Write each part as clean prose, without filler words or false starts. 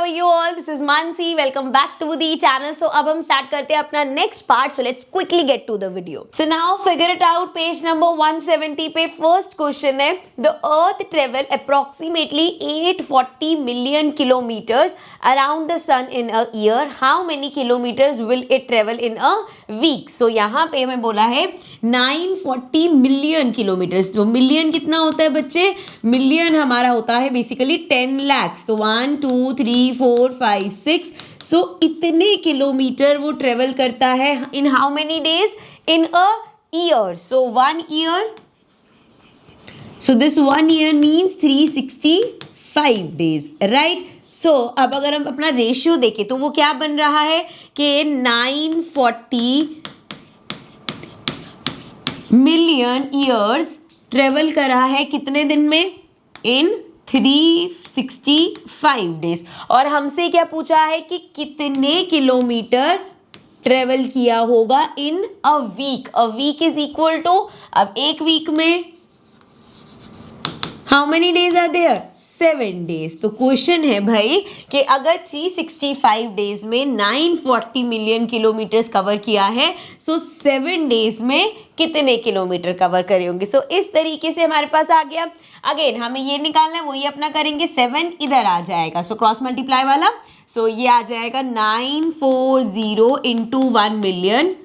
are you all? This is Mansi. Welcome back to the channel. So अब हम start करते हैं अपना next part. So let's quickly get to the video. So now figure it out. Page number 170 पे first question है The Earth travel approximately 840 million kilometers around the sun in a year. How many kilometers will it travel in a week? So यहाँ पे हमें बोला है 940 million kilometres. तो million कितना होता है बच्चे? मिलियन हमारा होता है बेसिकली 10 lakhs. तो 1 2 3 4 5 6. सो इतने किलोमीटर वो ट्रेवल करता है in how many days? In a year. So 1 year. So this 1 year means 365 days, right? So अब अगर हम अपना रेशियो देखें तो वो क्या बन रहा है कि 940 मिलियन ईयर्स ट्रेवल कर रहा है कितने दिन में? इन 365 डेज. और हमसे क्या पूछा है कि कितने किलोमीटर ट्रेवल किया होगा in a week. A week is equal to, अब एक वीक में how many days are there? 7 days. तो क्वेश्चन है भाई कि अगर 365 डेज में 940 मिलियन किलोमीटर्स कवर किया है, सो 7 डेज में कितने किलोमीटर कवर करे होंगे? सो इस तरीके से हमारे पास आ गया. अगेन हमें ये निकालना है, वही अपना करेंगे. 7 इधर आ जाएगा, सो क्रॉस मल्टीप्लाई वाला. सो ये आ जाएगा 940 इंटू 1 मिलियन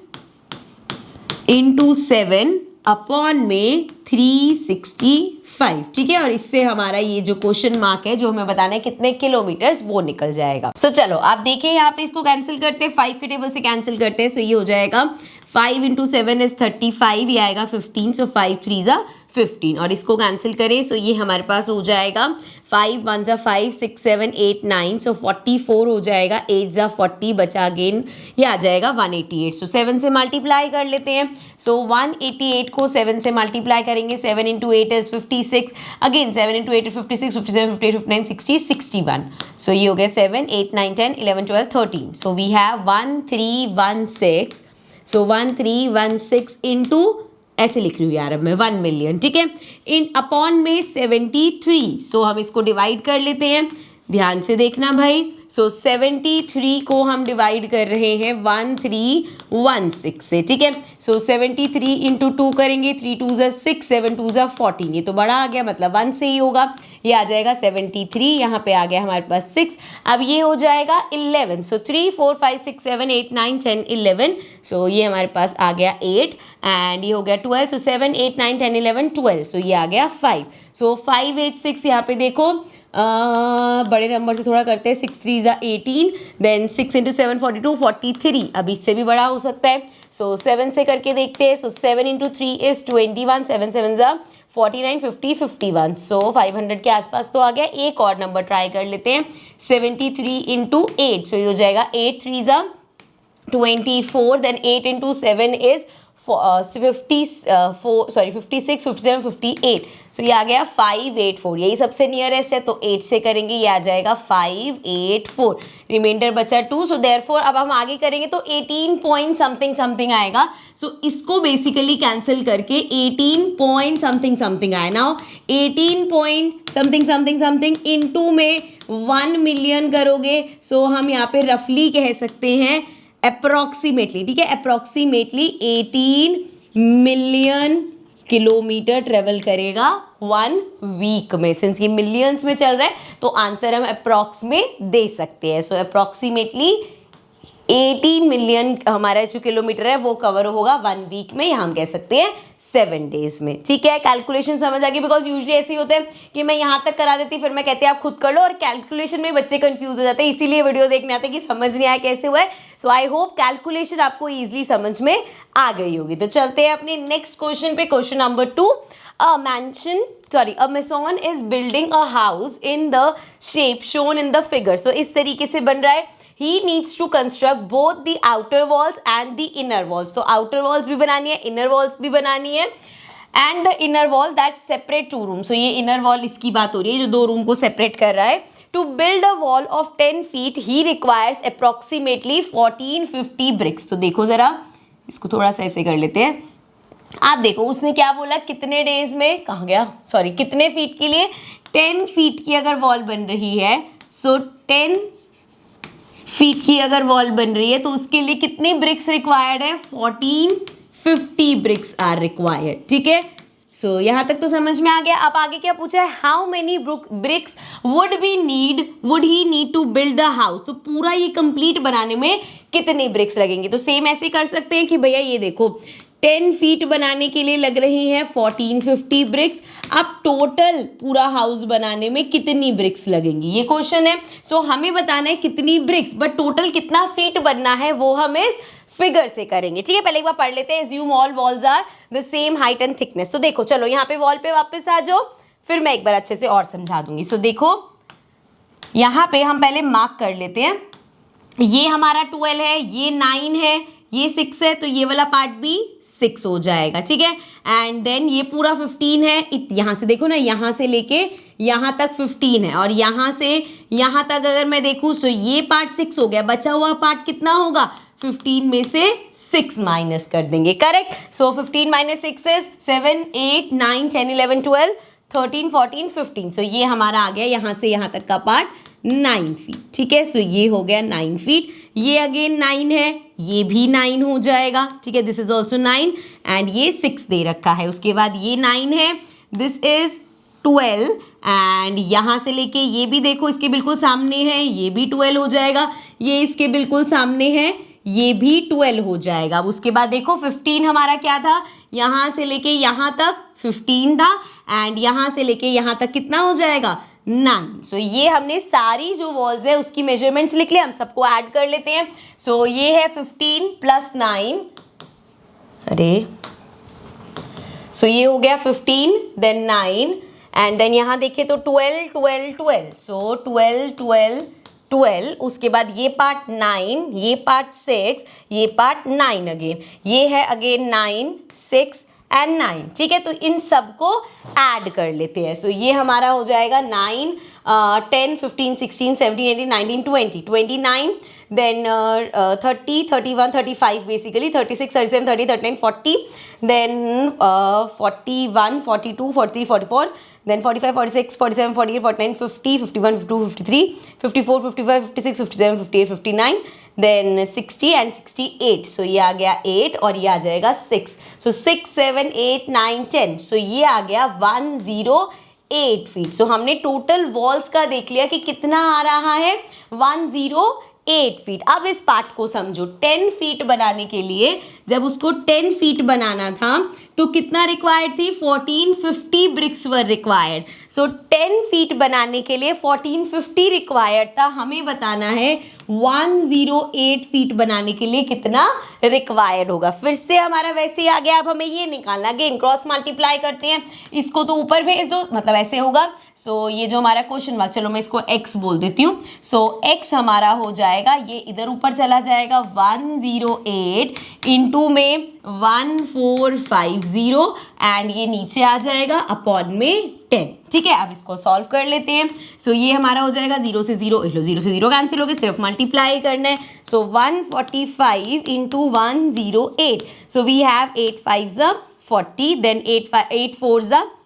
इंटू 7 अपॉन में 365. ठीक है, और इससे हमारा ये जो क्वेश्चन मार्क है जो हमें बताना है कितने किलोमीटर्स, वो निकल जाएगा. सो चलो आप देखें यहाँ पे इसको कैंसिल करते हैं, 5 के टेबल से कैंसिल करते हैं. सो ये हो जाएगा 5 इंटू 7 इज 35, ये आएगा 15. सो 5 3 ज़ा 15 और इसको कैंसिल करें. सो ये हमारे पास हो जाएगा 5 1 ज़ा 5 6 7 8 9. सो 44 हो जाएगा. 8 ज़ा 40 बचा अगेन, ये आ जाएगा 188. सो 7 से मल्टीप्लाई कर लेते हैं. सो 188 को 7 से मल्टीप्लाई करेंगे. 7 into 8 is 56. Again 7 into 8 is 56, 57 58 59 60 61. सो ये हो गया 7 8 9 10 11 12 13. So we have 1316. So 1316 into, ऐसे लिख रही हूँ यार अब मैं, 1 मिलियन. ठीक है, इन अपॉन में 73. सो हम इसको डिवाइड कर लेते हैं, ध्यान से देखना भाई. सो 73 को हम डिवाइड कर रहे हैं 1316 से. ठीक है, सो 73 इंटू 2 करेंगे. 3 2 ज़ा 6 7 2 ज़ा 14. ये तो बड़ा आ गया, मतलब 1 से ही होगा. ये आ जाएगा 73. यहाँ पे आ गया हमारे पास 6. अब ये हो जाएगा 11. सो 3 4 5 6 7 8 9 10 11. सो ये हमारे पास आ गया 8 एंड ये हो गया 12. सो 7 8 9 10 11 12. सो ये आ गया 5. सो 586. यहाँ पे देखो बड़े नंबर से थोड़ा करते हैं. 6 3 ज़ा 18, देन 6 इंटू 7 42 43. अब इससे भी बड़ा हो सकता है. सो 7 से करके देखते हैं. सो 7 इंटू 3 इज 21. 7 7 ज़ा 49 50 51. सो 500 के आसपास तो आ गया. एक और नंबर ट्राई कर लेते हैं. 73 इंटू 8. सो ये हो जाएगा 8 3 ज़ा 24. Then 8 into 7 is 56 57 58. सो ये आ गया 584. यही सबसे नियरेस्ट है, तो 8 से करेंगे, ये आ जाएगा 584. रिमाइंडर बचा 2. सो देयरफॉर अब हम आगे करेंगे तो 18 पॉइंट समथिंग समथिंग आएगा. सो इसको बेसिकली कैंसिल करके 18 पॉइंट समथिंग समथिंग आए. Now 18 point something something something into में 1 मिलियन करोगे. सो हम यहाँ पे रफली कह सकते हैं अप्रॉक्सीमेटली, ठीक है, अप्रॉक्सीमेटली 18 मिलियन किलोमीटर ट्रेवल करेगा 1 वीक में. सिंस ये मिलियंस में चल रहा है तो आंसर हम अप्रॉक्स में दे सकते हैं. सो अप्रॉक्सीमेटली 18 मिलियन हमारा जो किलोमीटर है वो कवर होगा 1 वीक में, या हम कह सकते हैं 7 डेज में. ठीक है, कैलकुलेशन समझ आ गई. बिकॉज यूजुअली ऐसे ही होते हैं कि मैं यहाँ तक करा देती, फिर मैं कहती आप खुद कर लो, और कैलकुलेशन में बच्चे कंफ्यूज हो जाते हैं, इसीलिए वीडियो देखने आते हैं कि समझ नहीं आया कैसे हुआ है. सो आई होप कैलकुलेशन आपको ईजिली समझ में आ गई होगी. तो चलते हैं अपने नेक्स्ट क्वेश्चन पे. Question number 2. A mason is building a house in the shape shown in the figure. So इस तरीके से बन रहा है. He needs to construct both the outer walls and the inner walls. तो outer walls भी बनानी है, inner walls भी बनानी है, and the inner wall that separate 2 rooms. So ये inner wall इसकी बात हो रही है जो 2 रूम को सेपरेट कर रहा है. To build a wall of 10 feet, he requires approximately 1450 bricks. तो देखो जरा, इसको थोड़ा सा ऐसे कर लेते हैं. आप देखो उसने क्या बोला, कितने डेज में, कहाँ गया, सॉरी, कितने फीट के लिए? 10 फीट की अगर वॉल बन रही है, सो 10 फीट की अगर वॉल बन रही है तो उसके लिए कितनी ब्रिक्स रिक्वायर्ड है? 1450 ब्रिक्स आर रिक्वायर्ड। ठीक है, सो यहाँ तक तो समझ में आ गया। अब आगे क्या पूछा है? How many bricks would he need to build the house. तो पूरा ये कंप्लीट बनाने में कितने ब्रिक्स लगेंगे? तो सेम ऐसे कर सकते हैं कि भैया ये देखो 10 फीट बनाने के लिए लग रही है 1450 ब्रिक्स। अब टोटल पूरा हाउस बनाने में कितनी ब्रिक्स लगेंगी, ये क्वेश्चन है। सो हमें बताना है कितनी ब्रिक्स, बट टोटल कितना फीट बनना है वो हम इस फिगर से करेंगे। ठीक है, पहले एक बार पढ़ लेते हैं। Assume all walls are the same height and thickness. तो देखो चलो यहाँ पे वॉल पे वापस आ जाओ, फिर मैं एक बार अच्छे से और समझा दूंगी। सो देखो यहाँ पे हम पहले मार्क कर लेते हैं। ये हमारा 12 है, ये 9 है, ये 6 है, तो ये वाला पार्ट भी 6 हो जाएगा। ठीक है, एंड देन ये पूरा 15 है। यहाँ से देखो ना, यहाँ से लेके यहाँ तक 15 है, और यहाँ से यहाँ तक अगर मैं देखूँ तो ये पार्ट 6 हो गया। बचा हुआ पार्ट कितना होगा? 15 में से 6 माइनस कर देंगे। करेक्ट। So 15 minus 6 is 7 8 9 10 11 12 13 14 15। सो ये हमारा आ गया यहाँ से यहाँ तक का पार्ट 9 फीट। ठीक है, सो ये हो गया 9 फीट। ये अगेन 9 है, ये भी 9 हो जाएगा। ठीक है, दिस इज ऑल्सो 9, एंड ये 6 दे रखा है। उसके बाद ये 9 है, दिस इज 12, एंड यहाँ से लेके ये भी देखो इसके बिल्कुल सामने है, ये भी 12 हो जाएगा। ये इसके बिल्कुल सामने है, ये भी 12 हो जाएगा। अब उसके बाद देखो 15 हमारा क्या था? यहाँ से लेके यहाँ तक 15 था, एंड यहाँ से लेके यहाँ तक कितना हो जाएगा? 9। सो ये हमने सारी जो वॉल्स है उसकी मेजरमेंट्स लिख लिया। हम सबको ऐड कर लेते हैं। सो ये है 15 प्लस 9, अरे सो ये हो गया 15 देन 9, एंड देन यहाँ देखिए तो 12 12 12। सो 12 12 12, उसके बाद ये पार्ट 9, ये पार्ट 6, ये पार्ट 9 अगेन, ये है अगेन 9 6 एंड 9। ठीक है, तो इन सबको ऐड कर लेते हैं। सो ये हमारा हो जाएगा 9 10 15 16 17 18 19 20 29, then 30 31 35 basically 36 37 30 39 40, then 41 42 43 44, then 45 46 47 48 49 50 51 52 53 54 55 56 57 58 59, then 60 and 68। सो ये आ गया 8 और ये आ जाएगा 6। सो 6 7 8 9 10। सो ये आ गया 108 फीट। सो हमने टोटल वॉल्स का देख लिया कि कितना आ रहा है, 108 फीट। अब इस पार्ट को समझो। 10 फीट बनाने के लिए जब उसको 10 फीट बनाना था तो कितना रिक्वायर्ड थी? 1450 bricks were required. So 10 feet बनाने के लिए 1450 रिक्वायर्ड था। हमें बताना है 108 फीट बनाने के लिए कितना रिक्वायर्ड होगा। फिर से हमारा वैसे ही आ गया। अब हमें ये निकालना, अगेन क्रॉस मल्टीप्लाई करते हैं। इसको तो ऊपर भेज दो, मतलब ऐसे होगा। सो ये जो हमारा क्वेश्चन मार्क, चलो मैं इसको x बोल देती हूँ। सो x हमारा हो जाएगा, ये इधर ऊपर चला जाएगा 108 इंटू में 1450, एंड ये नीचे आ जाएगा अपॉन में 10। ठीक है, अब इसको सॉल्व कर लेते हैं। सो ये हमारा हो जाएगा 0 से 0, 0 से 0 कैंसिल हो गए, सिर्फ मल्टीप्लाई करना है। So 145 into 108। So we have 8 5 40, then 8 4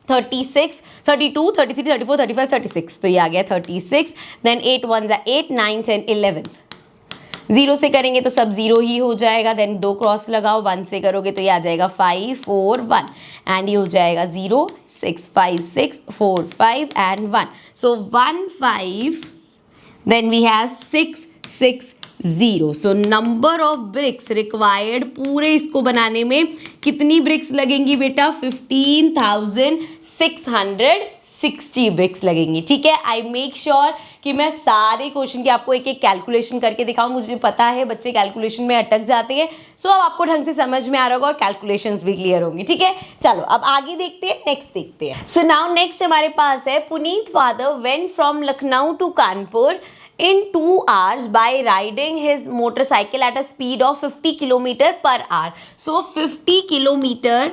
36 32 33 34 35 36। तो ये आ गया 36, देन 8 1 8 9 10 11। 0 से करेंगे तो सब 0 ही हो जाएगा, देन 2 क्रॉस लगाओ। 1 से करोगे तो ये आ जाएगा 5 4 1, एंड ये हो जाएगा 0 6 5 6 4 5 and 1। So 1 5, then we have 6 6 0। So number of bricks required पूरे इसको बनाने में कितनी ब्रिक्स लगेंगी बेटा? 15,660 ब्रिक्स लगेंगी। ठीक है, आई मेक श्योर कि मैं सारे क्वेश्चन की आपको एक एक कैलकुलेशन करके दिखाऊं। मुझे पता है बच्चे कैलकुलेशन में अटक जाते हैं। सो अब आपको ढंग से समझ में आ रहा होगा और कैलकुलेशंस भी क्लियर होंगी। ठीक है, चलो अब आगे देखते हैं, नेक्स्ट देखते हैं। सो नाउ नेक्स्ट हमारे पास है, Puneet father went from Lucknow to Kanpur in 2 hours by riding his motorcycle at a speed of 50 kilometre per our. So 50 kilometre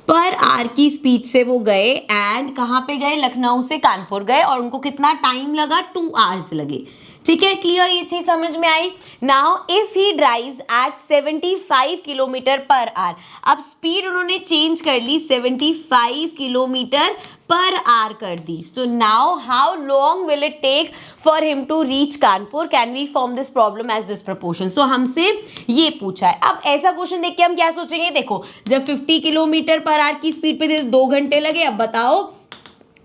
per our की स्पीड से वो गए, एंड कहाँ पे गए? लखनऊ से कानपुर गए, और उनको कितना टाइम लगा? 2 hours लगे। ठीक है, क्लियर, ये चीज समझ में आई। Now if he drives at 75 kilometre per hour, अब स्पीड उन्होंने चेंज कर ली, 75 किलोमीटर पर आवर कर दी। So now how long will it take for him to reach Kanpur, can we form this problem as this proportion. So हमसे ये पूछा है। अब ऐसा क्वेश्चन देख के हम क्या सोचेंगे, देखो जब 50 किलोमीटर पर आवर की स्पीड पे थे तो 2 घंटे लगे, अब बताओ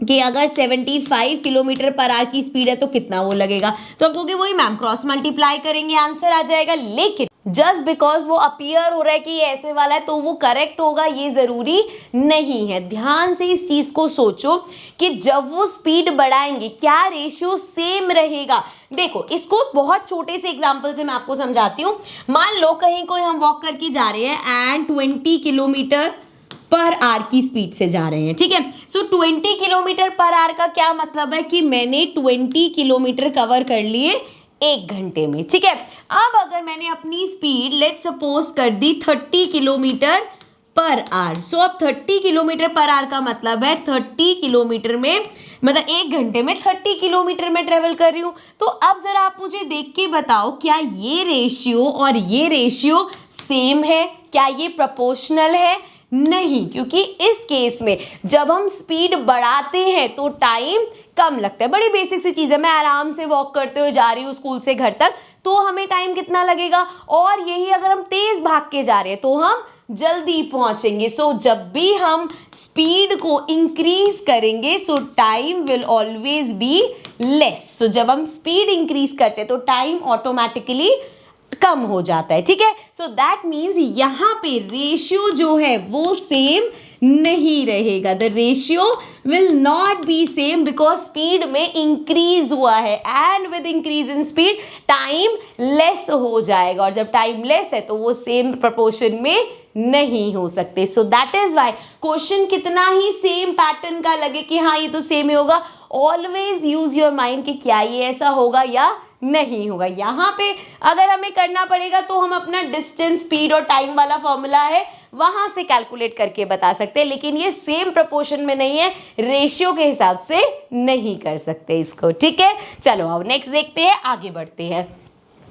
कि अगर 75 किलोमीटर पर आवर की स्पीड है तो कितना वो लगेगा, तो अब कहोगे वही मैम क्रॉस मल्टीप्लाई करेंगे आंसर आ जाएगा। लेकिन जस्ट बिकॉज वो अपीयर हो रहा है कि ये ऐसे वाला है तो वो करेक्ट होगा, ये जरूरी नहीं है। ध्यान से इस चीज को सोचो कि जब वो स्पीड बढ़ाएंगे क्या रेशियो सेम रहेगा। देखो इसको बहुत छोटे से एग्जांपल से मैं आपको समझाती हूँ। मान लो कहीं कोई हम वॉक करके जा रहे हैं एंड 20 किलोमीटर पर आवर की स्पीड से जा रहे हैं, ठीक है। सो 20 किलोमीटर पर आवर का क्या मतलब है कि मैंने 20 किलोमीटर कवर कर लिए 1 घंटे में, ठीक है। अब अगर मैंने अपनी स्पीड लेट्स सपोज कर दी 30 किलोमीटर पर आवर, सो अब 30 किलोमीटर पर आवर का मतलब है 30 किलोमीटर में मतलब 1 घंटे में 30 किलोमीटर में ट्रेवल कर रही हूँ। तो अब जरा आप मुझे देख के बताओ क्या ये रेशियो और ये रेशियो सेम है, क्या ये प्रोपोर्शनल है? नहीं, क्योंकि इस केस में जब हम स्पीड बढ़ाते हैं तो टाइम कम लगता है। बड़ी बेसिक सी चीज है, मैं आराम से वॉक करते हुए जा रही हूँ स्कूल से घर तक तो हमें टाइम कितना लगेगा, और यही अगर हम तेज भाग के जा रहे हैं तो हम जल्दी पहुंचेंगे। सो जब भी हम स्पीड को इंक्रीज करेंगे so time will always be less. So जब हम स्पीड इंक्रीज करते हैं तो टाइम ऑटोमेटिकली कम हो जाता है, ठीक है। सो दैट मीन्स यहाँ पे रेशियो जो है वो सेम नहीं रहेगा। The ratio will not be same because speed में इंक्रीज हुआ है and with increase in speed time less हो जाएगा, और जब टाइम लेस है तो वो सेम प्रोपोर्शन में नहीं हो सकते। So that is why question कितना ही सेम पैटर्न का लगे कि हाँ ये तो सेम ही होगा, ऑलवेज यूज योर माइंड कि क्या ये ऐसा होगा या नहीं होगा। यहाँ पे अगर हमें करना पड़ेगा तो हम अपना डिस्टेंस, स्पीड और टाइम वाला फॉर्मूला है वहां से कैलकुलेट करके बता सकते हैं, लेकिन ये सेम प्रोपोर्शन में नहीं है, रेशियो के हिसाब से नहीं कर सकते इसको, ठीक है। चलो अब नेक्स्ट देखते हैं, आगे बढ़ते हैं।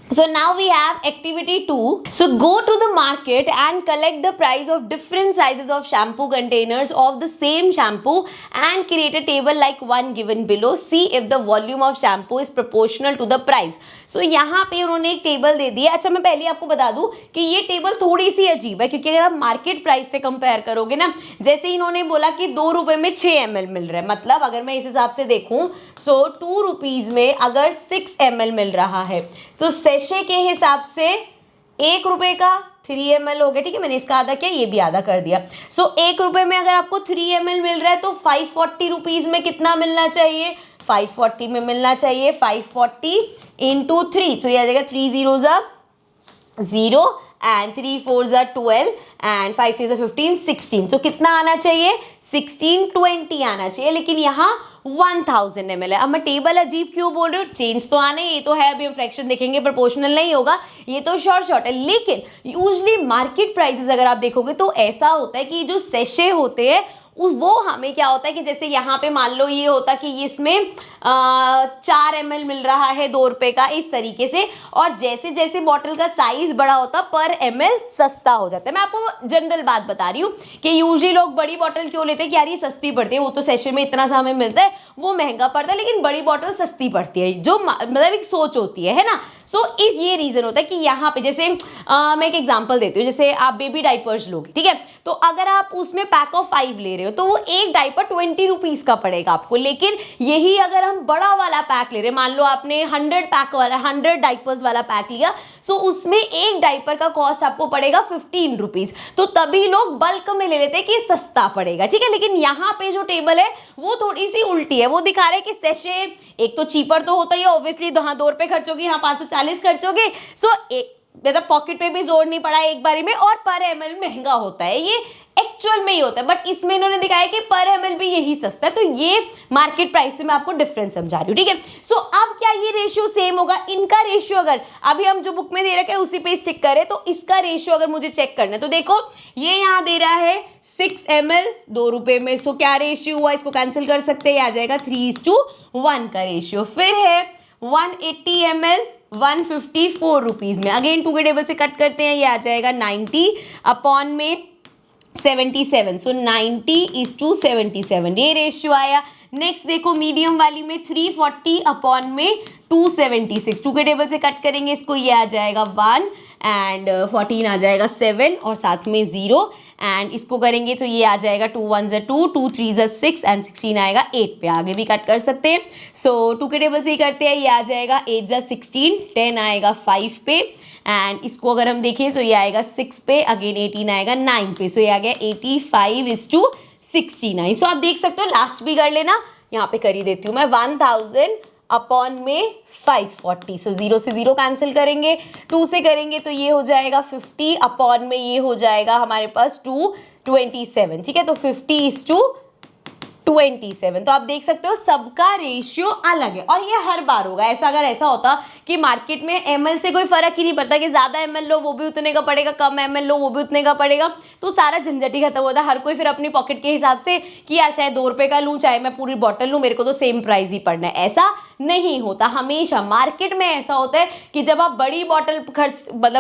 So now we have activity 2. So go to the market and collect the price of different sizes of shampoo containers of the same shampoo and create a table like one given below. See if the volume of shampoo is proportional to the price. So यहाँ पे उन्होंने एक table दे दी है। अच्छा मैं पहले आपको बता दूं कि ये टेबल थोड़ी सी अजीब है, क्योंकि अगर आप मार्केट प्राइस से कंपेयर करोगे ना, जैसे इन्होंने बोला कि 2 रुपए में 6 ml मिल रहा है, मतलब अगर मैं इस हिसाब से देखूं सो 2 रुपीज में अगर 6 ml मिल रहा है तो सेशे के हिसाब से 1 रुपए का 3 ml हो गया, ठीक है। मैंने इसका आधा किया, ये भी आधा कर दिया। सो 1 रुपए में अगर आपको 3 ml मिल रहा है तो 540 रुपीज में कितना मिलना चाहिए, 540 में मिलना चाहिए। 540 इंटू 3, तो ये आ जाएगा 3 zeros 0 and 3 4s 12 and 5 3s 15 16। तो कितना आना चाहिए, 1620 आना चाहिए, लेकिन यहाँ 1000 ml है। अब मैं टेबल अजीब क्यों बोल रही हूँ, चेंज तो आने, ये तो है, अभी हम फ्रैक्शन देखेंगे, प्रोपोर्शनल नहीं होगा, ये तो शॉर्ट है। लेकिन यूजली मार्केट प्राइसेस अगर आप देखोगे तो ऐसा होता है कि जो सेशे होते हैं वो हमें क्या होता है कि जैसे यहाँ पे मान लो ये होता कि इसमें 4 ml मिल रहा है 2 रुपए का, इस तरीके से, और जैसे जैसे बॉटल का साइज बड़ा होता पर ml सस्ता हो जाता है। मैं आपको जनरल बात बता रही हूँ कि यूजली लोग बड़ी बॉटल क्यों लेते हैं कि यार ये सस्ती पड़ती है, वो तो सेशे में इतना सा हमें मिलता है, वो महंगा पड़ता है, लेकिन बड़ी बॉटल सस्ती पड़ती है, जो मतलब एक सोच होती है ना। सो इस ये रीजन होता है कि यहाँ पे जैसे मैं एक एग्जांपल देती हूँ, जैसे आप बेबी डाइपर्स लोगे, ठीक है, तो अगर आप उसमें पैक ऑफ 5 ले रहे हो तो वो एक डाइपर 20 रुपीज का पड़ेगा आपको, लेकिन यही अगर हम बड़ा वाला पैक ले रहे हैं, मान लो आपने 100 डाइपर्स वाला पैक लिया, सो उसमें एक डाइपर का कॉस्ट आपको पड़ेगा 15 रुपीज, तो तभी लोग बल्क में ले लेते हैं कि सस्ता पड़ेगा, ठीक है। लेकिन यहाँ पे जो टेबल है वो थोड़ी सी उल्टी है, वो दिखा रहा है कि सेशे एक तो चीपर तो होता ही है ऑब्वियसली, यहाँ 2 रुपए खर्चोगे, यहाँ 540 खर्चोगे, सो मतलब पॉकेट पे भी जोर नहीं पड़ा एक बारी में, और पर ml महंगा होता है, ये एक्चुअल में ही होता है, बट इसमें इन्होंने दिखाया कि पर ml भी यही सस्ता है, तो ये मार्केट प्राइस से मैं आपको डिफरेंस समझा रही हूँ, ठीक है। सो अब क्या ये रेशियो सेम होगा, इनका रेशियो अगर अभी हम जो बुक में दे रखे हैं उसी पे स्टिक करें तो इसका रेशियो अगर मुझे चेक करना है तो देखो ये यहाँ दे रहा है 6 ml 2 रुपए में, सो क्या रेशियो हुआ, इसको कैंसिल कर सकते हैं, आ जाएगा 3:1 का रेशियो। फिर है 180 ml 154 रुपीज में। अगेन 2 के टेबल से कट करते हैं, ये आ जाएगा 90 अपॉन में 77, सो 90:77 ये रेशियो आया। नेक्स्ट देखो मीडियम वाली में 340 अपॉन में 276, 2 के टेबल से कट करेंगे इसको, ये आ जाएगा 1 एंड 14 आ जाएगा 7 और साथ में 0 एंड इसको करेंगे तो ये आ जाएगा 2 1 2 2 3 6 एंड 16 आएगा 8 पे। आगे भी कट कर सकते हैं, सो 2 के टेबल से ही करते हैं, ये आ जाएगा 8 16 10 आएगा 5 पे एंड इसको अगर हम देखें तो ये आएगा 6 पे, अगेन 18 आएगा 9 पे, सो ये आ गया 85:69। सो आप देख सकते हो, लास्ट भी कर लेना, यहाँ पे कर ही देती हूँ मैं 1000 अपॉन में 540, सो 0 से 0 कैंसिल करेंगे, 2 से करेंगे तो ये हो जाएगा 50 अपॉन में ये हो जाएगा हमारे पास 227, ठीक है, तो 50:27। तो आप देख सकते हो सबका रेशियो अलग है और ये हर बार होगा ऐसा। अगर ऐसा होता कि मार्केट में एमएल से कोई फर्क ही नहीं पड़ता कि ज्यादा एमएल लो वो भी उतने का पड़ेगा, कम एमएल लो वो भी उतने का पड़ेगा, तो सारा झंझट ही खत्म होता। हर कोई फिर अपनी पॉकेट के हिसाब से कि यार चाहे 2 रुपए का लूं चाहे मैं पूरी बॉटल लूं, मेरे को तो सेम प्राइस ही पड़ना है, ऐसा नहीं होता। हमेशा मार्केट में ऐसा होता है कि जब आप बड़ी बॉटल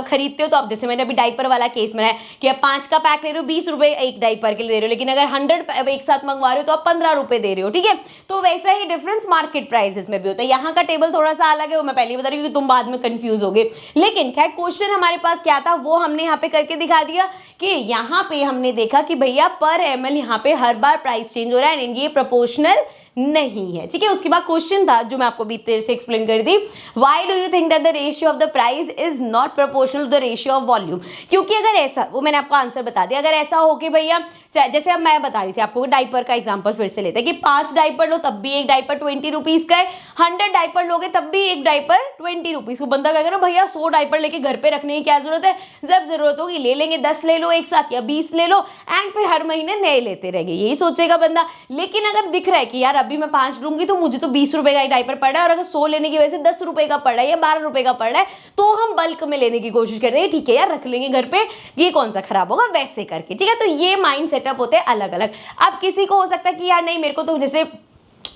खरीदते हो तो आप, जैसे मैंने अभी डाइपर वाला केस में है कि आप 5 का पैक ले रहे हो 20 रुपए एक डाइपर के लिए दे रहे हो, लेकिन अगर 100 एक साथ मंगवा रहे हो तो आप 15 रुपए दे रहे हो, ठीक है। तो वैसा ही डिफरेंस मार्केट प्राइसेस में भी होता है। यहाँ का टेबल थोड़ा सा अलग है, वो मैं पहले बता रही हूँ, क्योंकि तुम बाद में कंफ्यूज हो गए। लेकिन खैर क्वेश्चन हमारे पास क्या था वो हमने यहाँ पे करके दिखा दिया कि यहाँ पे हमने देखा कि भैया पर एमएल यहाँ पे हर बार प्राइस चेंज हो रहा है एंड ये प्रोपोर्शनल नहीं है, ठीक है। उसके बाद क्वेश्चन था जो मैं आपको भी देर से एक्सप्लेन कर दी, why do you think that the ratio of the price is not proportional to the ratio of volume. क्योंकि अगर ऐसा, वो मैंने आपको आंसर बता दिया, अगर ऐसा हो कि भैया जैसे अब मैं बता रही थी आपको डाइपर का एग्जांपल फिर से लेते हैं कि 5 डाइपर लो तब भी एक डाइपर 20 रुपीज का है, 100 डाइपर लोगे तब भी एक डाइपर 20 रुपीज। को बंदा कहेगा ना भैया 100 डाइपर लेके घर पे रखने की क्या जरूरत है, जब जरूरत होगी ले लेंगे, 10 ले लो एक साथ या 20 ले लो एंड फिर हर महीने नए लेते रहेंगे, यही सोचेगा बंदा। लेकिन अगर दिख रहा है कि यार अभी मैं 5 लूंगी तो मुझे तो 20 रुपए का डाइपर पड़ रहा है और अगर 100 लेने की वजह से 10 रुपए का पड़ रहा है या 12 रुपए का पड़ रहा है तो हम बल्क में लेने की कोशिश कर रहे हैं, ठीक है यार रख लेंगे घर पे, ये कौन सा खराब होगा, वैसे करके, ठीक है। तो ये माइंड सेटअप होते हैं अलग अलग। अब किसी को हो सकता है कि यार नहीं मेरे को तो जैसे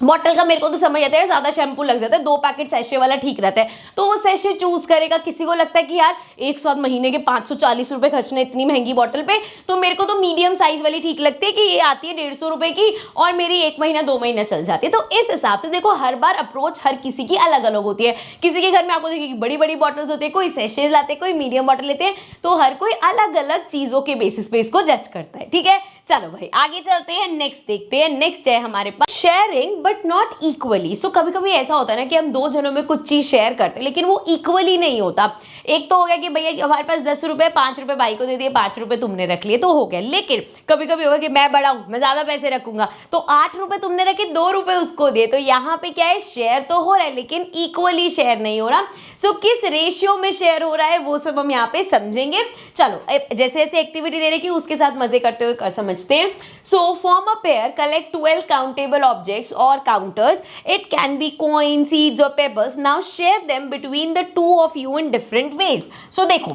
बॉटल का मेरे को तो समझ आता है ज्यादा शैम्पू लग जाता है, 2 पैकेट सैशे वाला ठीक रहता है तो वो सैशे चूज करेगा। किसी को लगता है कि यार एक साथ महीने के 540 रुपए खर्चने इतनी महंगी बॉटल पे, तो मेरे को तो मीडियम साइज वाली ठीक लगती है कि ये आती है 150 रुपए की और मेरी 1 महीना 2 महीना चल जाती है। तो इस हिसाब से देखो हर बार अप्रोच हर किसी की अलग अलग होती है। किसी के घर में आपको देखिए बड़ी बड़ी बॉटल्स होती है, कोई सैशे लाते हैं, कोई मीडियम बॉटल लेते हैं, तो हर कोई अलग अलग चीजों के बेसिस पे इसको जज करता है, ठीक है। चलो भाई आगे चलते हैं, नेक्स्ट देखते हैं। नेक्स्ट है हमारे पास शेयरिंग बट नॉट इक्वली। सो कभी कभी ऐसा होता है ना कि हम 2 जनों में कुछ चीज शेयर करते हैं लेकिन वो इक्वली नहीं होता। एक तो हो गया कि भैया हमारे पास 10 रुपए, 5 रुपए भाई को दे दिए, 5 रुपए तुमने रख लिए तो हो गया। लेकिन कभी कभी होगा कि मैं बड़ा हूं, मैं ज्यादा पैसे रखूंगा, तो 8 रुपए तुमने रखे, 2 रुपए उसको दिए, तो यहाँ पे क्या है शेयर तो हो रहा है लेकिन इक्वली शेयर नहीं हो रहा। सो किस रेशियो में शेयर हो रहा है वो सब हम यहाँ पे समझेंगे। चलो जैसे जैसे एक्टिविटी दे रही कि उसके साथ मजे करते हुए समझते हैं। So form a pair, collect 12 countable objects और counters, it can be coin, seeds और pebbles, now share them between the 2 of you in different ways. So देखो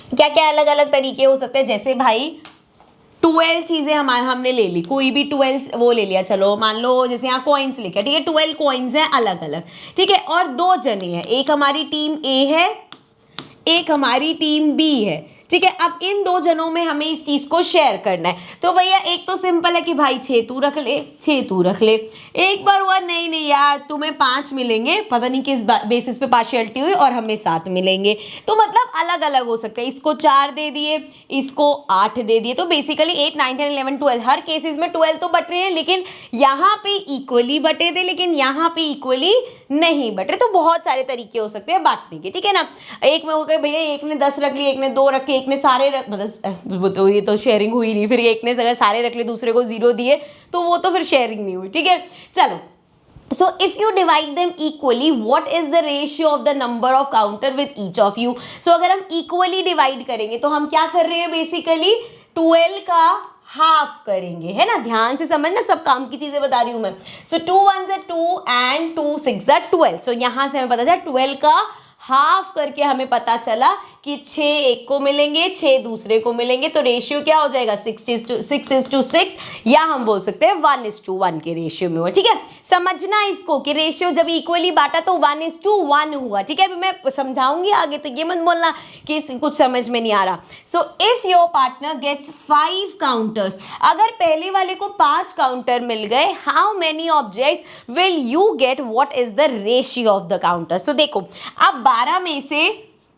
क्या क्या अलग अलग तरीके हो सकते हैं। जैसे भाई 12 चीजें हमने ले ली, कोई भी 12 वो ले लिया, चलो मान लो जैसे यहाँ कॉइन्स लिखा, ठीक है, 12 कॉइन्स हैं अलग अलग, ठीक है, और 2 जने हैं, एक हमारी टीम ए है एक हमारी टीम बी है, ठीक है। अब इन 2 जनों में हमें इस चीज को शेयर करना है। तो भैया एक तो सिंपल है कि भाई 6 तू रख ले, 6 तू रख ले। एक बार हुआ नहीं यार तुम्हें 5 मिलेंगे, पता नहीं किस बेसिस पे पार्शियलिटी हुई, और हमें 7 मिलेंगे, तो मतलब अलग अलग हो सकता है। इसको 4 दे दिए, इसको 8 दे दिए, तो बेसिकली 8 9 10 11 12 हर केसेस में 12 तो बट रहे हैं, लेकिन यहाँ पे इक्वली बटे थे लेकिन यहाँ पे इक्वली नहीं बटे। तो बहुत सारे तरीके हो सकते हैं बांटने के, ठीक है ना। एक में हो गए भैया एक ने 10 रख लिए, एक ने 2 रख के, एक ने सारे मतलब तो ये तो शेयरिंग हुई नहीं। फिर एक ने अगर सारे रख लिए दूसरे को 0 दिए तो वो तो फिर शेयरिंग नहीं हुई, ठीक है। चलो so if you divide them equally what is the ratio of the number of counter with each of you। so अगर हम equally divide करेंगे तो हम क्या कर रहे हैं बेसिकली 12 का हाफ करेंगे, है ना। ध्यान से समझना, सब काम की चीजें बता रही हूं मैं। सो 2 1 2 एंड 2 6 12। सो यहां से हमें पता चला 12 का हाफ करके हमें पता चला कि 6 एक को मिलेंगे, 6 दूसरे को मिलेंगे, तो रेशियो क्या हो जाएगा 6:6 या हम बोल सकते हैं 1:1 के रेशियो में हुआ। ठीक है, समझना इसको कि रेशियो जब इक्वली बांटा तो 1:1 हुआ। ठीक है, अभी मैं समझाऊंगी आगे, तो ये मत बोलना कि कुछ समझ में नहीं आ रहा। So if your partner gets 5 counters, अगर पहले वाले को 5 काउंटर मिल गए, how many objects will you get, what is the ratio of the counter. So देखो, अब 12 में से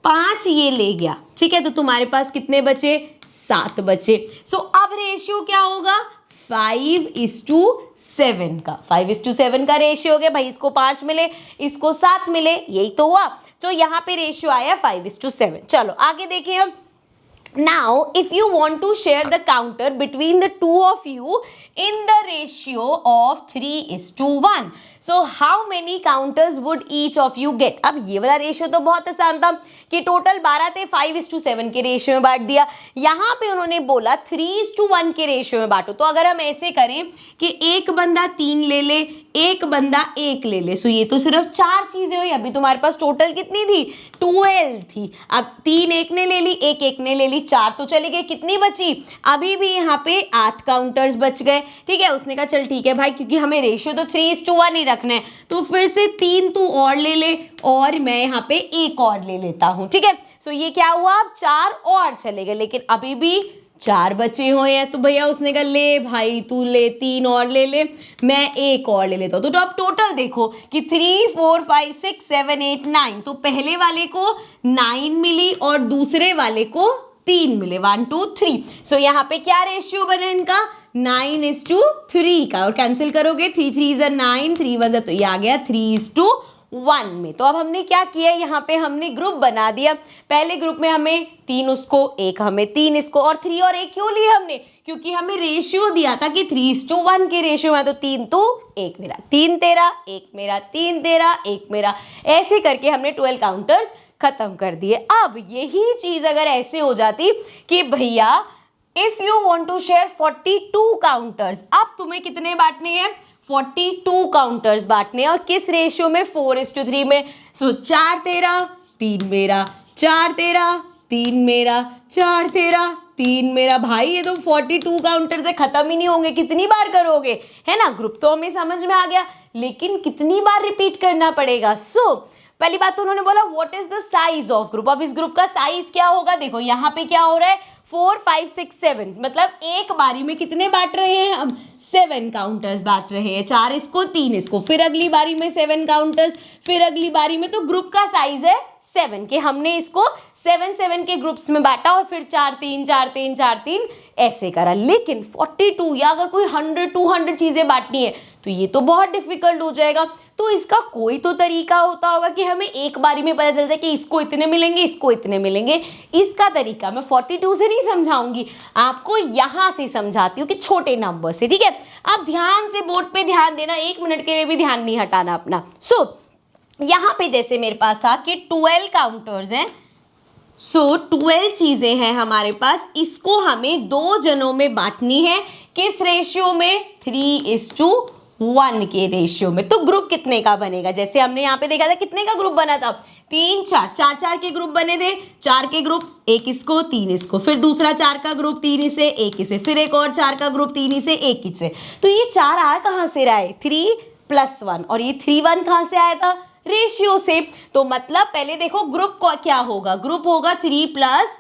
5 ये ले गया, ठीक है, तो तुम्हारे पास कितने बचे, 7 बचे। सो अब रेशियो क्या होगा 5:7 का, 5:7 का रेशियो हो गया भाई, इसको 5 मिले, इसको 7 मिले, यही तो हुआ। तो यहाँ पे रेशियो आया 5:7। चलो आगे देखें हम। Now, if you want to share the counter between the two of you in the ratio of 3:1, so how many counters would each of you get? अब ये वाला रेशियो तो बहुत आसान था कि टोटल 12 थे, 5:7 के रेशियो में बांट दिया। यहाँ पे उन्होंने बोला 3:1 के रेशियो में बांटो। तो अगर हम ऐसे करें कि एक बंदा 3 ले ले, एक बंदा 1 ले ले, सो ये तो सिर्फ 4 चीजें हुई। अभी तुम्हारे पास टोटल कितनी थी, 12 थी। अब 3 एक ने ले ली, 1 एक ने ले ली, 4 तो चले गए, कितनी बची, अभी भी यहाँ पे 8 काउंटर्स बच गए। ठीक है, उसने कहा चल ठीक है भाई, क्योंकि हमें रेशियो तो 3:1 ही रखना है, तो फिर से 3 तू और ले ले और मैं यहाँ पे 1 और ले लेता हूँ। ठीक है, सो ये क्या हुआ, अब 4 और चले गए, लेकिन अभी भी 4 बचे हुए हैं। तो भैया उसने कहा ले भाई तू ले, 3 और ले ले, मैं 1 और ले लेता हूँ। तो अब टोटल देखो कि 3 4 5 6 7 8 9, तो पहले वाले को 9 मिली और दूसरे वाले को 3 मिले, 1 2 3। सो यहाँ पे क्या रेशियो बना इनका 9:3 का, और कैंसिल करोगे 3 3 9, 3 1, तो ये आ गया 3:1 में। तो अब हमने क्या किया, यहाँ पे हमने ग्रुप बना दिया। पहले ग्रुप में हमें 3 उसको, 1 हमें, 3 इसको, और 3 और 1 क्यों लिए हमने, क्योंकि हमें रेशियो दिया था कि 3:1 के रेशियो में, तो 3 तो 1 मेरा, 3 तेरा, 1 मेरा, 3 तेरा, 1 मेरा, ऐसे करके हमने 12 काउंटर्स खत्म कर दिए। अब यही चीज अगर ऐसे हो जाती कि भैया if you want to share 42 counters, अब तुम्हें कितने बांटने हैं, 42 काउंटर्स बांटने, और किस रेशियो में, 4:3 में। सो 4 तेरा, 3 मेरा, 4 तेरा, 3 मेरा, 4 तेरा, 3 मेरा। भाई ये तो 42 काउंटर से खत्म ही नहीं होंगे, कितनी बार करोगे, है ना। ग्रुप तो हमें समझ में आ गया, लेकिन कितनी बार रिपीट करना पड़ेगा। सो पहली बात तो उन्होंने बोला what is the size of group. अब इस ग्रुप का साइज क्या होगा, देखो यहाँ पे क्या हो रहा है 4 5 6 7, मतलब एक बारी में कितने बांट रहे हैं, अब 7 काउंटर्स बांट रहे हैं, 4 इसको, 3 इसको, फिर अगली बारी में 7 काउंटर्स, फिर अगली बारी में। तो ग्रुप का साइज है 7 के, हमने इसको 7 के ग्रुप्स में बांटा और फिर 4 3 4 3 4 3 ऐसे करा। लेकिन 42 या अगर कोई 100 200 चीजें बांटनी है तो ये तो बहुत डिफिकल्ट हो जाएगा। तो इसका कोई तो तरीका होता होगा कि हमें एक बारी में पता चल जाए कि इसको इतने मिलेंगे, इसको इतने मिलेंगे। इसका तरीका मैं 42 से नहीं समझाऊंगी, आपको यहां से समझाती हूँ कि छोटे नंबर से। ठीक है, आप ध्यान से बोर्ड पे ध्यान देना, 1 मिनट के लिए भी ध्यान नहीं हटाना अपना। सो यहाँ पे जैसे मेरे पास था कि 12 काउंटर्स हैं, सो 12 चीजें हैं हमारे पास, इसको हमें 2 जनों में बांटनी है। किस रेशियो में, 3:1 के रेशियो में। तो ग्रुप कितने का बनेगा, जैसे हमने यहाँ पे देखा था कितने का ग्रुप बना था, 3 4 4 4 के ग्रुप बने थे, 4 के ग्रुप, 1 इसको 3 इसको, फिर दूसरा 4 का ग्रुप 3 इसे 1 इसे, फिर एक और 4 का ग्रुप 3 इसे 1 इसे। तो ये 4 आया कहाँ से रहा है, 3 + 1, और ये 3 1 कहाँ से आया था, रेशियो से। तो मतलब पहले देखो ग्रुप क्या होगा, ग्रुप होगा 3 +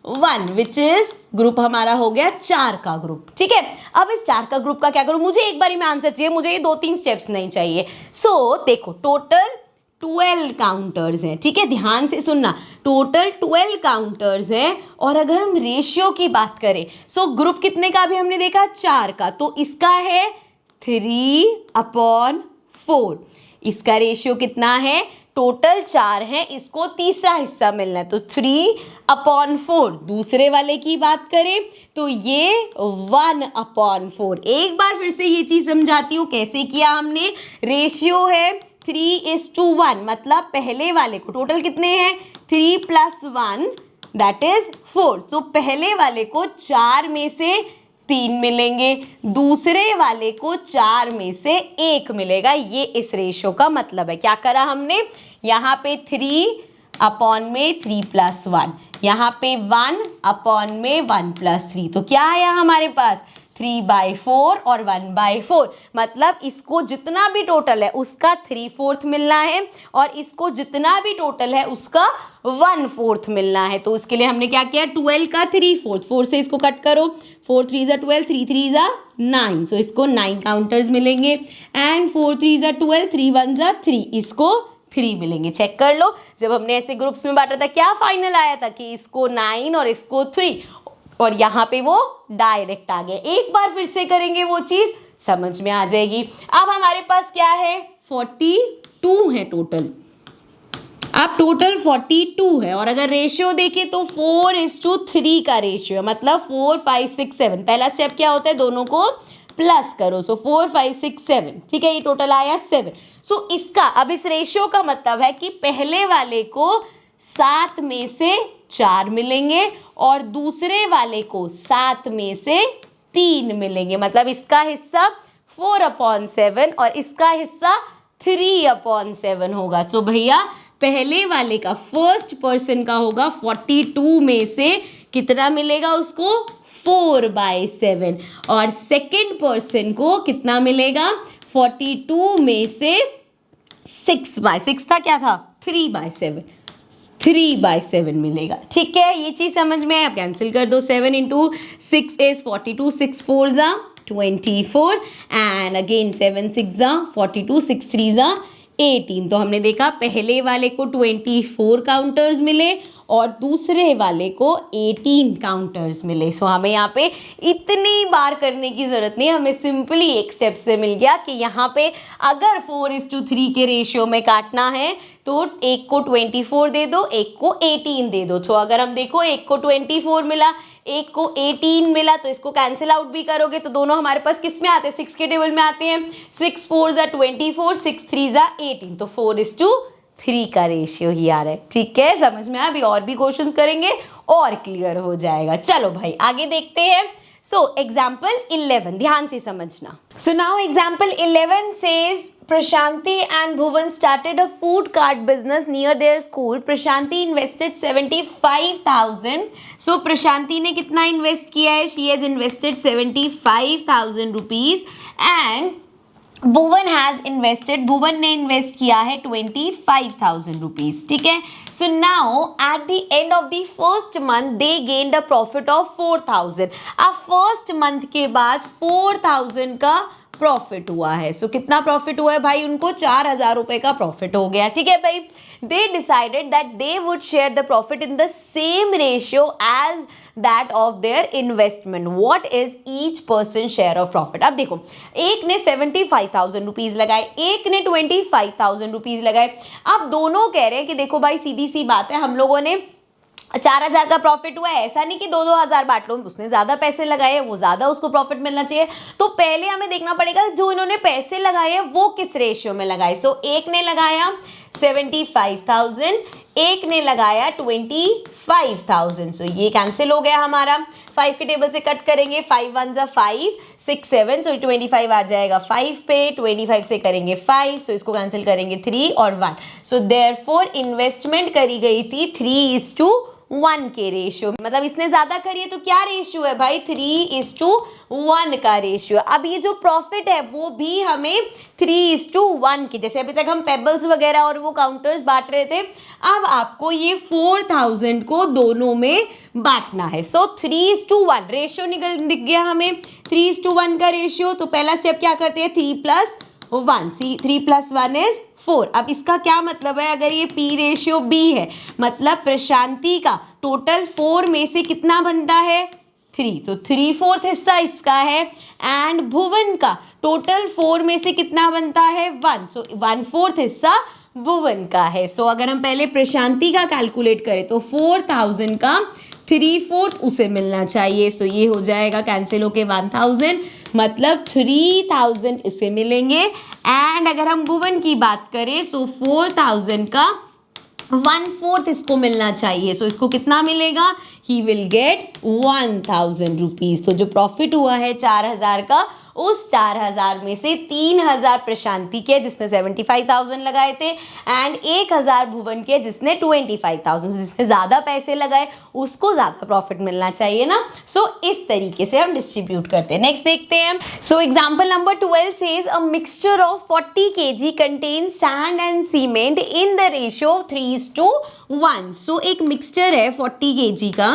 1 विच इज ग्रुप हमारा हो गया 4 का ग्रुप। ठीक है, अब इस 4 का ग्रुप का क्या करूं, मुझे एक बारी में आंसर चाहिए, मुझे ये 2-3 स्टेप्स नहीं चाहिए। सो देखो टोटल 12 काउंटर्स हैं। ठीक है, ध्यान से सुनना, टोटल 12 काउंटर्स हैं, और अगर हम रेशियो की बात करें, सो ग्रुप कितने का भी हमने देखा, 4 का, तो इसका है 3/4। इसका रेशियो कितना है, टोटल 4 है, इसको तीसरा हिस्सा मिलना है, तो 3/4। दूसरे वाले की बात करें तो ये 1/4। एक बार फिर से ये चीज समझाती हूँ कैसे किया हमने। रेशियो है 3:1, मतलब पहले वाले को टोटल कितने हैं, 3 + 1 दैट इज 4। तो पहले वाले को 4 में से 3 मिलेंगे, दूसरे वाले को 4 में से 1 मिलेगा। ये इस रेशियो का मतलब है। क्या करा हमने, यहाँ पे 3 अपॉन में 3 प्लस 1, यहाँ पे 1 अपॉन में 1 प्लस 3, तो क्या आया हमारे पास 3/4 और 1/4, मतलब इसको जितना भी टोटल है उसका 3/4 मिलना है और इसको जितना भी टोटल है उसका 1/4 मिलना है। तो उसके लिए हमने क्या किया, 12 का 3/4, 4 से इसको कट करो, 4 3 ज़ा 12, 3 3 ज़ा 9, सो इसको 9 काउंटर्स मिलेंगे एंड 4 3 ज़ा 12, 3 1 ज़ा 3, इसको 3 मिलेंगे। चेक कर लो, जब हमने ऐसे ग्रुप्स में बांटा था क्या फाइनल आया था कि इसको 9 और इसको 3, और यहाँ पे वो डायरेक्ट आ गया। एक बार फिर से करेंगे वो चीज, समझ में आ जाएगी। अब हमारे पास क्या है, 42 है टोटल। अब टोटल 42 है और अगर रेशियो देखें तो 4:3 का रेशियो, मतलब 4 5 6 7। पहला स्टेप क्या होता है, दोनों को प्लस करो, सो 4 5 6 7, ठीक है, ये टोटल आया 7। सो इसका अब इस रेशियो का मतलब है कि पहले वाले को 7 में से 4 मिलेंगे और दूसरे वाले को 7 में से 3 मिलेंगे, मतलब इसका हिस्सा 4/7 और इसका हिस्सा 3/7 होगा। सो भैया पहले वाले का, फर्स्ट पर्सन का होगा 42 में से कितना मिलेगा उसको, 4/7, और सेकेंड पर्सन को कितना मिलेगा, 42 में से 6/6 था, क्या था 3/7, 3/7 मिलेगा। ठीक है, ये चीज समझ में आए। अब कैंसिल कर दो, 7 × 6 इज 42, 6 4 ज़ा 24 एंड अगेन 7 6 ज़ा 42, 6 3 ज़ा 18। तो हमने देखा पहले वाले को 24 काउंटर्स मिले और दूसरे वाले को 18 काउंटर्स मिले। सो हमें यहाँ पे इतनी बार करने की ज़रूरत नहीं, हमें सिंपली एक स्टेप से मिल गया कि यहाँ पे अगर 4:3 के रेशियो में काटना है तो एक को 24 दे दो, एक को 18 दे दो। तो अगर हम देखो एक को 24 मिला, एक को 18 मिला, तो इसको कैंसिल आउट भी करोगे तो दोनों हमारे पास किस में आते हैं, 6 के टेबल में आते हैं। 6 4 ज़ा 24, 6 3 ज़ा 18, तो 4:3 का रेशियो ही आ रहा है। ठीक है, समझ में आया। अभी और भी क्वेश्चंस करेंगे और क्लियर हो जाएगा। चलो भाई आगे देखते हैं। सो एग्जाम्पल 11, ध्यान से समझना। So now example 11 says Prashanti and Bhuvan started a food cart business near their school. Prashanti invested 75,000. So Prashanti ने कितना इन्वेस्ट किया है, she has invested 75,000 rupees and Bhuvan has invested, Bhuvan ने इन्वेस्ट किया है 25,000 रुपीज। ठीक है, so now at the end of the first month they gained a profit of 4,000। अब फर्स्ट मंथ के बाद 4,000 का प्रॉफिट हुआ है। सो कितना प्रॉफिट हुआ है भाई, उनको 4,000 रुपए का प्रॉफिट हो गया। ठीक है भाई, they decided that they would share the profit in the same ratio as that of their investment. What is each person share of profit. अब देखो, एक ने 75,000 रुपीज लगाए, एक ने 25,000 रुपीज लगाए। अब दोनों कह रहे हैं कि देखो भाई सीधी सी बात है, हम लोगों ने 4,000 का प्रॉफिट हुआ है, ऐसा नहीं कि 2-2 हज़ार बांट लो, उसने ज्यादा पैसे लगाए हैं, वो ज्यादा उसको प्रॉफिट मिलना चाहिए। तो पहले हमें देखना पड़ेगा जो इन्होंने पैसे लगाए हैं वो किस रेशियो में लगाए। सो एक ने लगाया 75,000, एक ने लगाया 25,000। सो ये कैंसिल हो गया हमारा। 5 के टेबल से कट करेंगे, 5 1 ज़ा 5, 6 7, सो 25 आ जाएगा 5 पे, 25 से करेंगे 5, सो इसको कैंसिल करेंगे 3 और 1। सो देयरफॉर इन्वेस्टमेंट करी गई थी 3:1 के रेशियो, मतलब इसने ज्यादा करी है तो क्या रेशियो है भाई, 3:1 का रेशियो। अब ये जो प्रॉफिट है वो भी हमें 3:1 की, जैसे अभी तक हम पेबल्स वगैरह और वो काउंटर्स बांट रहे थे, अब आपको ये 4,000 को दोनों में बांटना है। सो 3:1 रेशियो दिख गया हमें, 3:1 का रेशियो। तो पहला स्टेप क्या करते हैं, 3 + 1, 3 + 1 इज 4। अब इसका क्या मतलब है, अगर ये P रेशियो B है, मतलब प्रशांति का टोटल 4 में से कितना बनता है, 3, तो 3/4 हिस्सा इसका है। एंड भुवन का टोटल 4 में से कितना बनता है, 1, सो 1/4 हिस्सा भुवन का है। सो अगर हम पहले प्रशांति का कैलकुलेट करें तो 4,000 का 3/4 उसे मिलना चाहिए। सो ये हो जाएगा कैंसिल होके 1,000, मतलब 3,000 इसे मिलेंगे। एंड अगर हम भुवन की बात करें सो 4,000 का 1/4 इसको मिलना चाहिए। सो इसको कितना मिलेगा, ही विल गेट 1,000 रुपीज। तो जो प्रॉफिट हुआ है 4,000 का उस 4000 में से 3000 प्रशांति के जिसने 75,000 लगाए थे एंड 1000 भुवन के जिसने 25,000, जिसने ज्यादा पैसे लगाए उसको ज्यादा प्रॉफिट मिलना चाहिए ना। सो इस तरीके से हम डिस्ट्रीब्यूट करते हैं। नेक्स्ट देखते हैं। So example number 12 says a mixture of 40 kg contain sand and cement in the ratio 3:1। सो एक मिक्सचर है 40 kg का,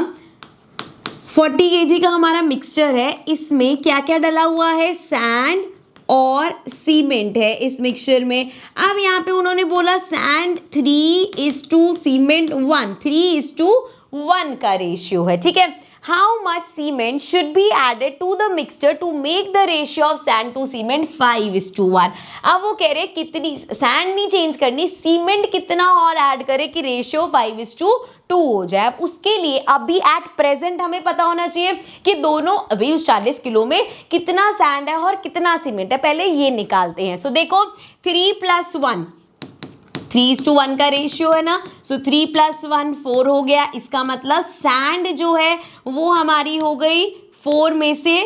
40 kg का हमारा मिक्सचर है। इसमें क्या क्या डला हुआ है, सैंड और सीमेंट है इस मिक्सचर में। अब यहाँ पे उन्होंने बोला सैंड 3:1, सीमेंट 1, 3:1 का रेशियो है, ठीक है। How much cement should be added to the mixture to make the ratio of sand to cement 5:1? अब वो कह रहे कितनी सैंड नहीं चेंज करनी, सीमेंट कितना और ऐड करे कि रेशियो 5:2 हो जाए। अब उसके लिए अभी एट प्रेजेंट हमें पता होना चाहिए कि दोनों अभी उस 40 किलो में कितना सैंड है और कितना सीमेंट है, पहले ये निकालते हैं। सो देखो 3 + 1, 3:1 का रेशियो है ना। सो 3 + 1 4 हो गया। इसका मतलब सैंड जो है वो हमारी हो गई 4 में से,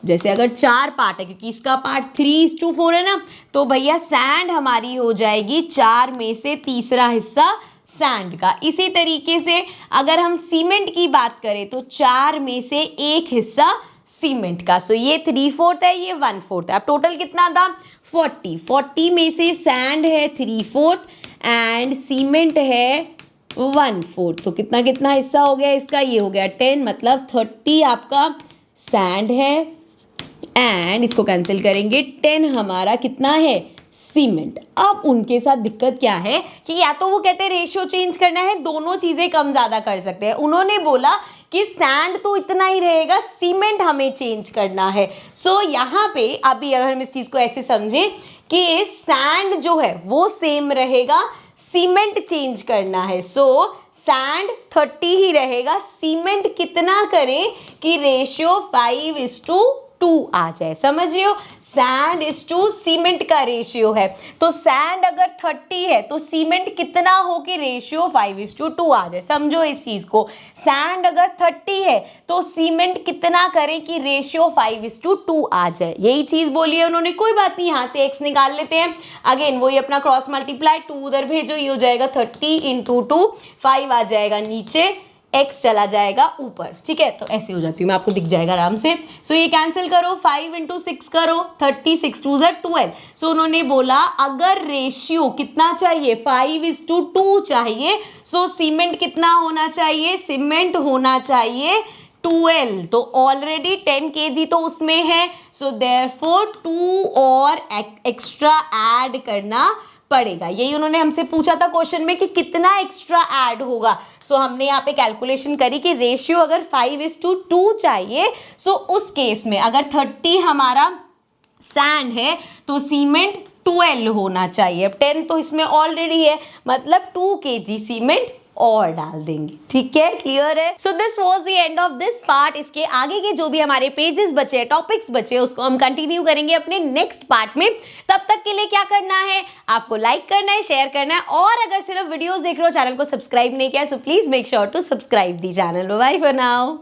जैसे अगर 4 पार्ट है क्योंकि इसका पार्ट 3:4 है ना, तो भैया सैंड हमारी हो जाएगी 4 में से तीसरा हिस्सा सैंड का। इसी तरीके से अगर हम सीमेंट की बात करें तो 4 में से 1 हिस्सा सीमेंट का। सो ये 3/4 है, ये 1/4 है। अब टोटल कितना था 40 में से सैंड है 3/4 एंड सीमेंट है 1/4, तो कितना कितना हिस्सा हो गया इसका, ये हो गया 10, मतलब 30 आपका सैंड है एंड इसको कैंसिल करेंगे 10 हमारा कितना है सीमेंट। अब उनके साथ दिक्कत क्या है कि या तो वो कहते हैं रेशियो चेंज करना है, दोनों चीजें कम ज्यादा कर सकते हैं। उन्होंने बोला कि सैंड तो इतना ही रहेगा, सीमेंट हमें चेंज करना है। सो यहाँ पे अभी अगर हम इस चीज को ऐसे समझें कि सैंड जो है वो सेम रहेगा, सीमेंट चेंज करना है। सो सैंड 30 ही रहेगा, सीमेंट कितना करें कि रेशियो 5:2 आ जाए। समझ रहे हो, सैंड इज टू सीमेंट का रेशियो है, तो सैंड अगर 30 है तो सीमेंट कितना हो कि रेशियो 5:2 आ जाए। समझो इस चीज को, सैंड अगर 30 है तो सीमेंट कितना करे कि रेशियो 5:2 आ जाए। यही चीज बोली है उन्होंने। कोई बात नहीं, यहाँ से x निकाल लेते हैं। अगेन वही अपना क्रॉस मल्टीप्लाई, 2 उधर भेजो, ये हो जाएगा 30 × 2, 5 आ जाएगा नीचे, x चला जाएगा ऊपर, ठीक है। तो ऐसे हो जाती हूँ मैं, आपको दिख जाएगा आराम से। सो ये कैंसिल करो, 5 × 6 करो, 30, 6 2 12। सो उन्होंने बोला अगर रेशियो कितना चाहिए 5:2 चाहिए, सो सीमेंट कितना होना चाहिए, सीमेंट होना चाहिए 12। तो ऑलरेडी 10 kg तो उसमें है, सो देयरफॉर 2 और एक्स्ट्रा ऐड करना पड़ेगा। यही उन्होंने हमसे पूछा था क्वेश्चन में कि कितना एक्स्ट्रा ऐड होगा। सो हमने यहाँ पे कैलकुलेशन करी कि रेशियो अगर 5:2 चाहिए, सो उस केस में अगर 30 हमारा सैंड है तो सीमेंट 12 होना चाहिए। अब 10 तो इसमें ऑलरेडी है, मतलब 2 kg सीमेंट और डाल देंगे, ठीक है, क्लियर है। So this was the end of this part. इसके आगे के जो भी हमारे पेजेस बचे, टॉपिक्स बचे, उसको हम कंटिन्यू करेंगे अपने नेक्स्ट पार्ट में। तब तक के लिए क्या करना है, आपको लाइक करना है, शेयर करना है, और अगर सिर्फ वीडियोस देख रहे हो, चैनल को सब्सक्राइब नहीं किया, so please make sure to subscribe the channel. Bye for now.